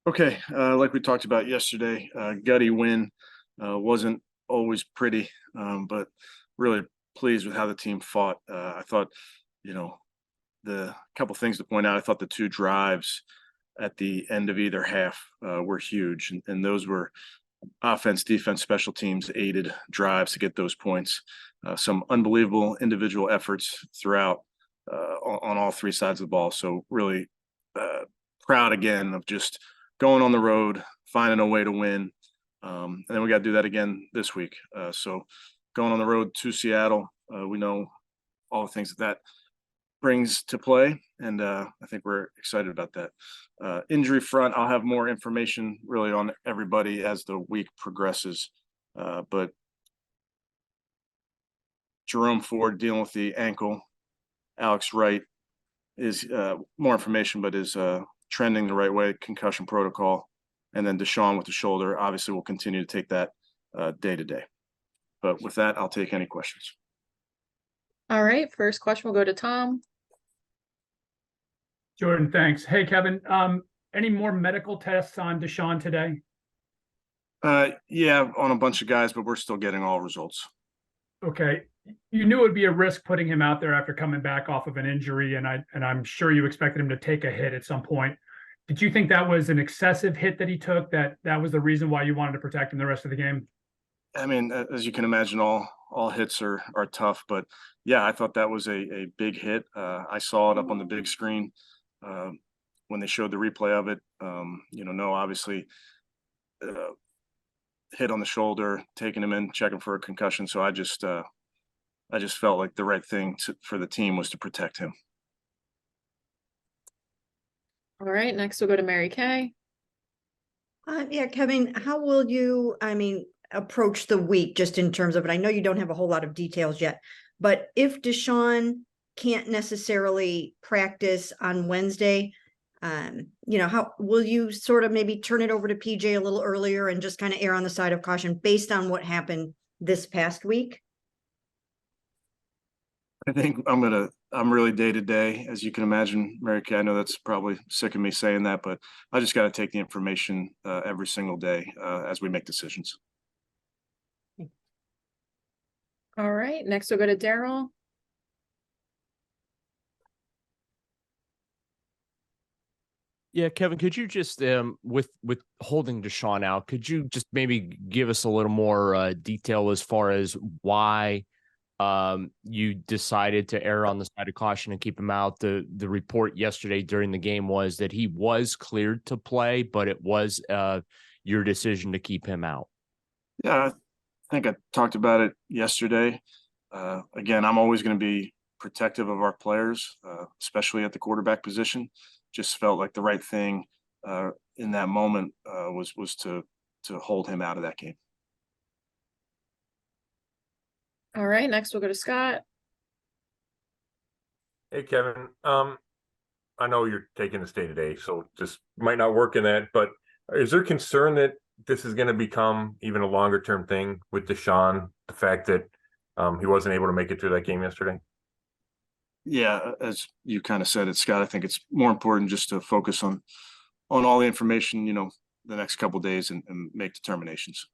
Okay, like we talked about yesterday, gutty win wasn't always pretty, but really pleased with how the team fought. I thought, you know, the couple things to point out. I thought the two drives at the end of either half were huge, and those were offense, defense, special teams aided drives to get those points. Some unbelievable individual efforts throughout on all three sides of the ball. So really proud again of just going on the road, finding a way to win. And then we got to do that again this week. So going on the road to Seattle, we know all the things that brings to play, and I think we're excited about that. Injury front, I'll have more information really on everybody as the week progresses. But Jerome Ford dealing with the ankle. Alex Wright is more information, but is trending the right way, concussion protocol. And then Deshaun with the shoulder. Obviously, we'll continue to take that day to day. But with that, I'll take any questions. All right, first question will go to Tom. Jordan, thanks. Hey, Kevin, any more medical tests on Deshaun today? Yeah, on a bunch of guys, but we're still getting all results. Okay. You knew it would be a risk putting him out there after coming back off of an injury, and I'm sure you expected him to take a hit at some point. Did you think that was an excessive hit that he took, that was the reason why you wanted to protect him the rest of the game? I mean, as you can imagine, all hits are tough, but yeah, I thought that was a big hit. I saw it up on the big screen when they showed the replay of it. No, obviously, hit on the shoulder, taking him in, checking for a concussion. So I just felt like the right thing for the team was to protect him. All right, next we'll go to Mary Kay. Yeah, Kevin, how will you, approach the week just in terms of it? I know you don't have a whole lot of details yet, but if Deshaun can't necessarily practice on Wednesday, how will you sort of maybe turn it over to PJ a little earlier and just kind of err on the side of caution based on what happened this past week? I think I'm really day to day, as you can imagine, Mary Kay. I know that's probably sick of me saying that, but I just got to take the information every single day as we make decisions. All right, next we'll go to Daryl. Yeah, Kevin, could you just with holding Deshaun out, could you just maybe give us a little more detail as far as why you decided to err on the side of caution and keep him out? The report yesterday during the game was that he was cleared to play, but it was your decision to keep him out. Yeah, I think I talked about it yesterday. Again, I'm always going to be protective of our players, especially at the quarterback position. Just felt like the right thing in that moment was to hold him out of that game. All right, next we'll go to Scott. Hey, Kevin. I know you're taking this day to day, so just might not work in that, but is there concern that this is going to become even a longer term thing with Deshaun, the fact that he wasn't able to make it through that game yesterday? Yeah, as you kind of said it, Scott, I think it's more important just to focus on all the information, the next couple of days and make determinations.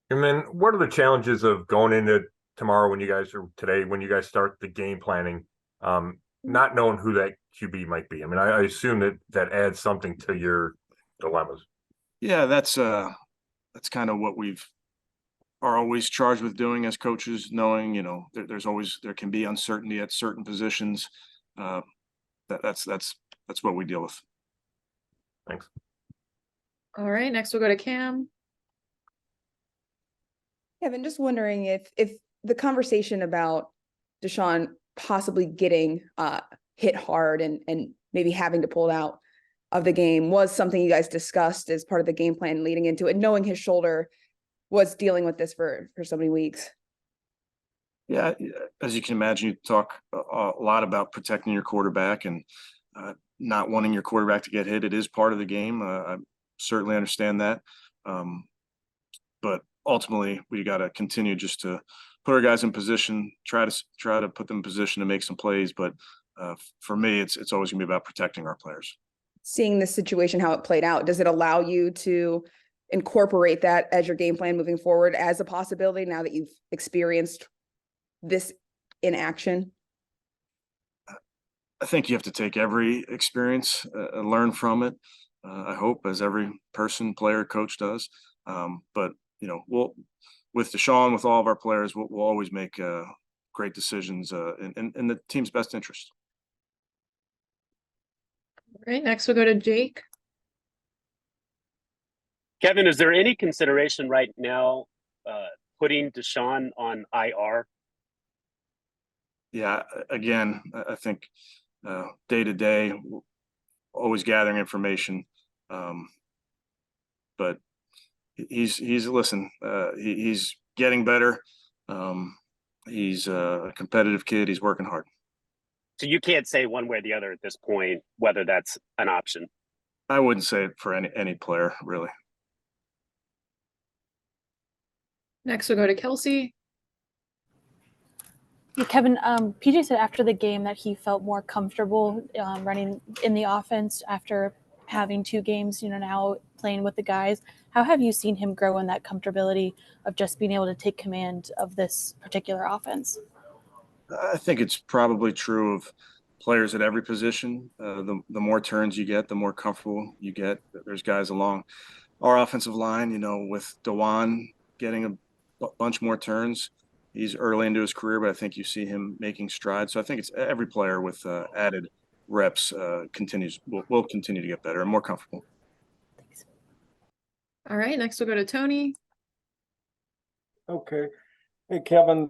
And then what are the challenges of going into tomorrow when you guys start the game planning, not knowing who that QB might be? I mean, I assume that adds something to your dilemmas. Yeah, that's kind of what are always charged with doing as coaches, knowing, there can be uncertainty at certain positions. That's what we deal with. Thanks. All right, next we'll go to Cam. Kevin, just wondering if the conversation about Deshaun possibly getting hit hard and maybe having to pull out of the game was something you guys discussed as part of the game plan leading into it, knowing his shoulder was dealing with this for so many weeks. Yeah, as you can imagine, you talk a lot about protecting your quarterback and not wanting your quarterback to get hit. It is part of the game. I certainly understand that. But ultimately, we got to continue just to put our guys in position, try to put them in position to make some plays. But for me, it's always going to be about protecting our players. seeing this situation, how it played out, does it allow you to incorporate that as your game plan moving forward as a possibility now that you've experienced this in action? I think you have to take every experience and learn from it. I hope, as every person, player, coach does. But with Deshaun, with all of our players, we'll always make great decisions in the team's best interest. All right, next we'll go to Jake. Kevin, is there any consideration right now putting Deshaun on IR? Yeah, again, I think day to day, always gathering information. But he's listen, he's getting better. He's a competitive kid. He's working hard. So you can't say one way or the other at this point whether that's an option. I wouldn't say it for any player, really. Next we'll go to Kelsey. Yeah, Kevin, PJ said after the game that he felt more comfortable running in the offense after having 2 games, now playing with the guys. How have you seen him grow in that comfortability of just being able to take command of this particular offense? I think it's probably true of players at every position. The more turns you get, the more comfortable you get. There's guys along our offensive line, with Dewan getting a bunch more turns. He's early into his career, but I think you see him making strides. So I think it's every player with added reps will continue to get better and more comfortable. Thanks. All right, next we'll go to Tony. Okay. Hey, Kevin,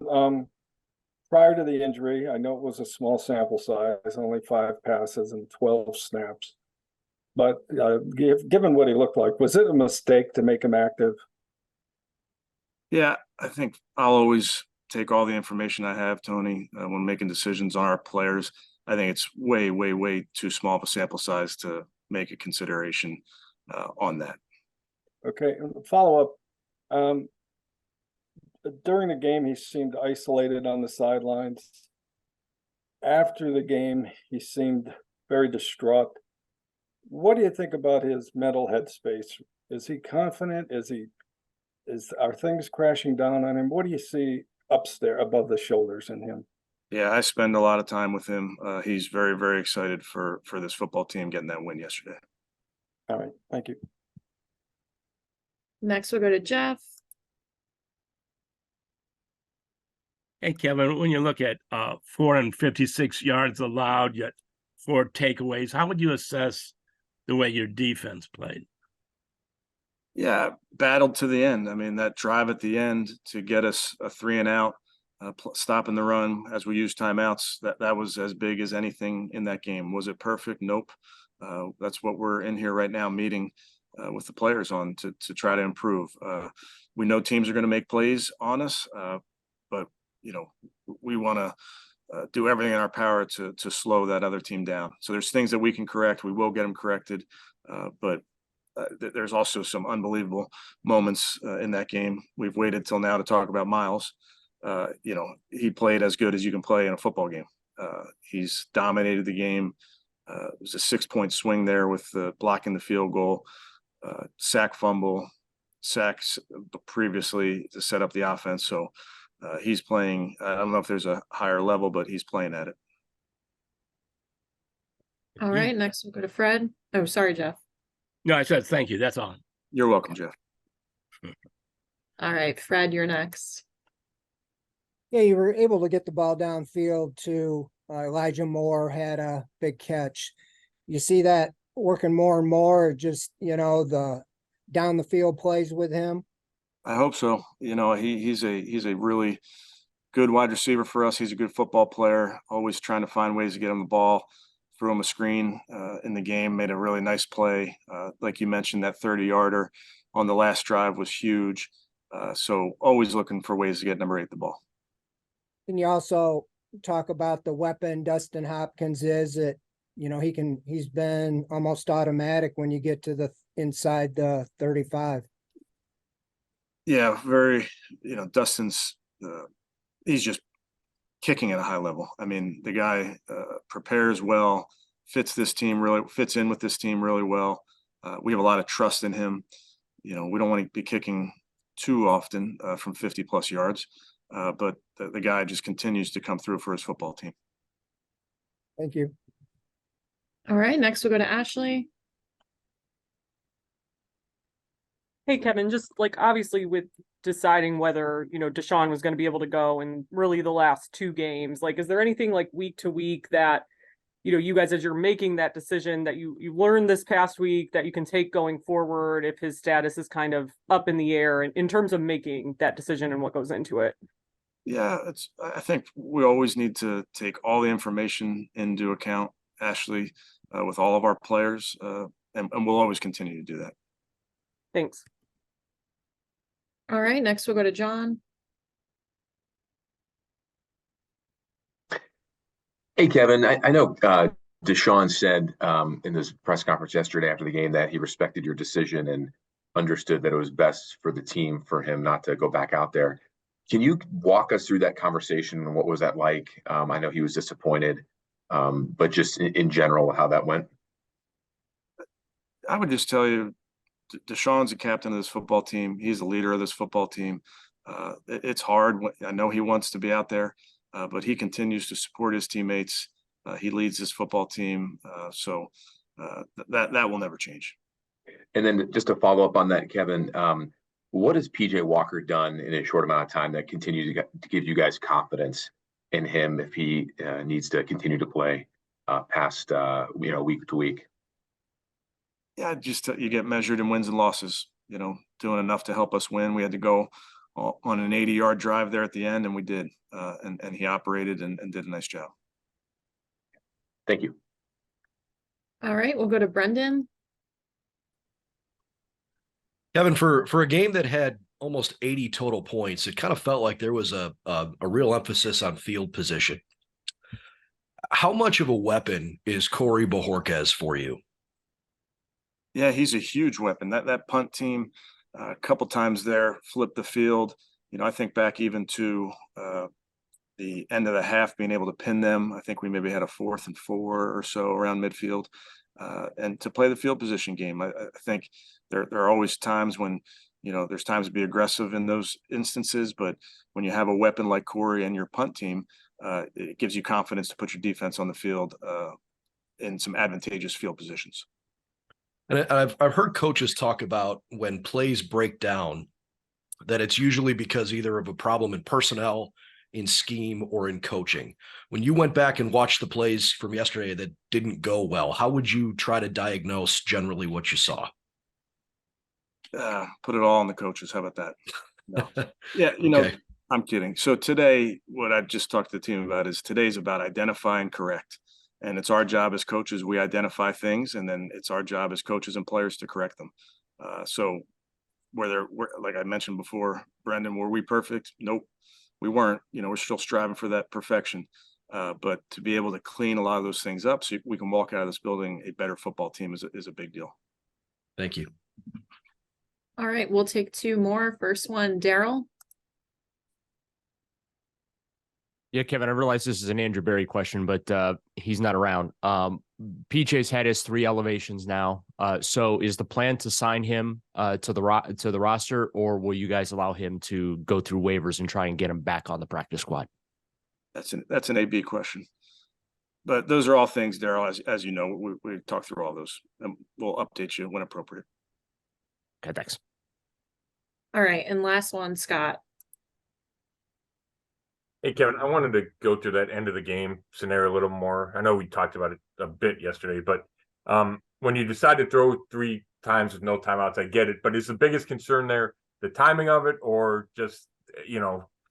prior to the injury, I know it was a small sample size, only 5 passes and 12 snaps. But given what he looked like, was it a mistake to make him active? Yeah, I think I'll always take all the information I have, Tony, when making decisions on our players. I think it's way, way, way too small of a sample size to make a consideration on that. Okay, and follow up. During the game, he seemed isolated on the sidelines. After the game, he seemed very distraught. What do you think about his mental headspace? Is he confident? Are things crashing down on him? What do you see upstairs above the shoulders in him? Yeah, I spend a lot of time with him. He's very, very excited for this football team getting that win yesterday. All right, thank you. Next we'll go to Jeff. Hey, Kevin, when you look at 456 yards allowed, yet 4 takeaways, how would you assess the way your defense played? Yeah, battled to the end. I mean, that drive at the end to get us a 3 and out, stopping the run as we use timeouts, that was as big as anything in that game. Was it perfect? Nope. That's what we're in here right now meeting with the players on to try to improve. We know teams are going to make plays on us, but we want to do everything in our power to slow that other team down. So there's things that we can correct. We will get them corrected, but there's also some unbelievable moments in that game. We've waited till now to talk about Miles. He played as good as you can play in a football game. He's dominated the game. It was a 6-point swing there with blocking the field goal, sack fumble, sacks previously to set up the offense. So he's playing. I don't know if there's a higher level, but he's playing at it. All right, next we'll go to Fred. Oh, sorry, Jeff. No, I said thank you. That's all. You're welcome, Jeff. All right, Fred, you're next. Yeah, you were able to get the ball downfield to Elijah Moore, had a big catch. You see that working more and more, just, the down the field plays with him? I hope so. He's a really good wide receiver for us. He's a good football player, always trying to find ways to get him the ball. Threw him a screen in the game, made a really nice play. Like you mentioned, that 30-yarder on the last drive was huge. So always looking for ways to get number 8 the ball. Can you also talk about the weapon Dustin Hopkins is? That he's been almost automatic when you get to the inside the 35. Yeah, very. Dustin's he's just kicking at a high level. I mean, the guy prepares well, fits in with this team really well. We have a lot of trust in him. We don't want to be kicking too often from 50+ yards, but the guy just continues to come through for his football team. Thank you. All right, next we'll go to Ashley. Hey, Kevin, just like obviously with deciding whether, Deshaun was going to be able to go in really the last 2 games, like, is there anything like week to week that, you guys, as you're making that decision that you learned this past week that you can take going forward if his status is kind of up in the air in terms of making that decision and what goes into it? Yeah, I think we always need to take all the information into account, Ashley, with all of our players, and we'll always continue to do that. Thanks. All right, next we'll go to John. Hey, Kevin, I know Deshaun said in this press conference yesterday after the game that he respected your decision and understood that it was best for the team for him not to go back out there. Can you walk us through that conversation and what was that like? I know he was disappointed, but just in general, how that went. I would just tell you, Deshaun's the captain of this football team. He's the leader of this football team. It's hard. I know he wants to be out there, but he continues to support his teammates. He leads this football team. So that will never change. And then just to follow up on that, Kevin, what has PJ Walker done in a short amount of time that continues to give you guys confidence in him if he needs to continue to play past week to week? Yeah, just you get measured in wins and losses, doing enough to help us win. We had to go on an 80-yard drive there at the end, and we did. And he operated and did a nice job. Thank you. All right, we'll go to Brendan. Kevin, for a game that had almost 80 total points, it kind of felt like there was a real emphasis on field position. How much of a weapon is Corey Bojorquez for you? Yeah, he's a huge weapon. That punt team, a couple times there, flipped the field. I think back even to the end of the half, being able to pin them. I think we maybe had a 4th and 4 or so around midfield, and to play the field position game. I think there are always times when there's times to be aggressive in those instances, but when you have a weapon like Corey and your punt team, it gives you confidence to put your defense on the field in some advantageous field positions. And I've heard coaches talk about when plays break down, that it's usually because either of a problem in personnel, in scheme, or in coaching. When you went back and watched the plays from yesterday that didn't go well, how would you try to diagnose generally what you saw? Put it all on the coaches. How about that? No. Yeah, Okay. I'm kidding. So today, what I just talked to the team about is today's about identify and correct. And it's our job as coaches. We identify things, and then it's our job as coaches and players to correct them. So we're like I mentioned before, Brendan, were we perfect? Nope, we weren't. We're still striving for that perfection. But to be able to clean a lot of those things up so we can walk out of this building a better football team is a big deal. Thank you. All right, we'll take 2 more. First one, Daryl. Yeah, Kevin, I realize this is an Andrew Berry question, but he's not around. PJ's had his 3 elevations now. So is the plan to sign him to the roster, or will you guys allow him to go through waivers and try and get him back on the practice squad? That's an AB question. But those are all things, Daryl, as you know, we talk through all those, and we'll update you when appropriate. Okay, thanks. All right, and last one, Scott. Hey, Kevin, I wanted to go through that end of the game scenario a little more. I know we talked about it a bit yesterday, but when you decide to throw 3 times with no timeouts, I get it. But is the biggest concern there the timing of it, or just,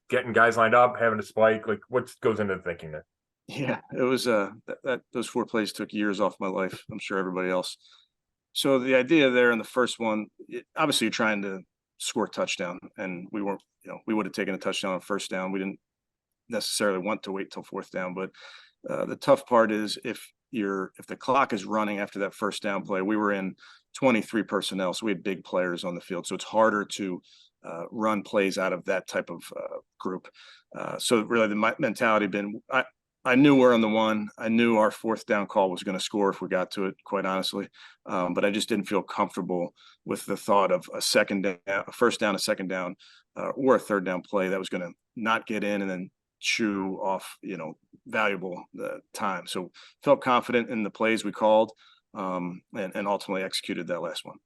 getting guys lined up, having a spike? Like, what goes into the thinking there? Yeah, it was those 4 plays took years off my life. I'm sure everybody else. So the idea there in the first one, obviously you're trying to score a touchdown, and we weren't, we would have taken a touchdown on first down. We didn't necessarily want to wait till 4th down, but the tough part is if the clock is running after that first down play. We were in 23 personnel, so we had big players on the field, so it's harder to run plays out of that type of group. So really the mentality been, I knew we're on the one. I knew our fourth down call was going to score if we got to it, quite honestly. But I just didn't feel comfortable with the thought of a first down, a second down, or a third down play that was going to not get in and then chew off, valuable time. So felt confident in the plays we called, and ultimately executed that last one.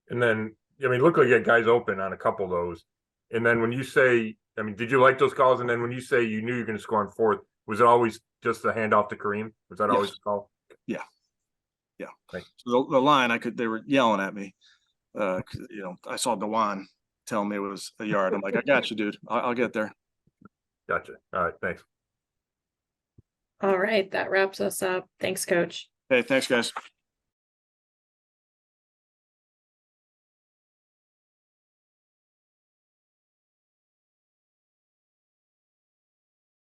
And then, look like you had guys open on a couple of those. And then when you say, did you like those calls? And then when you say you knew you were going to score on fourth, was it always just a handoff to Kareem? Was that always the call? Yeah. Yeah. Right. So the line, they were yelling at me. I saw Dewan telling me it was a yard. I'm like, I got you, dude. I'll get there. Gotcha. All right. Thanks. All right. That wraps us up. Thanks, Coach. Hey, thanks, guys.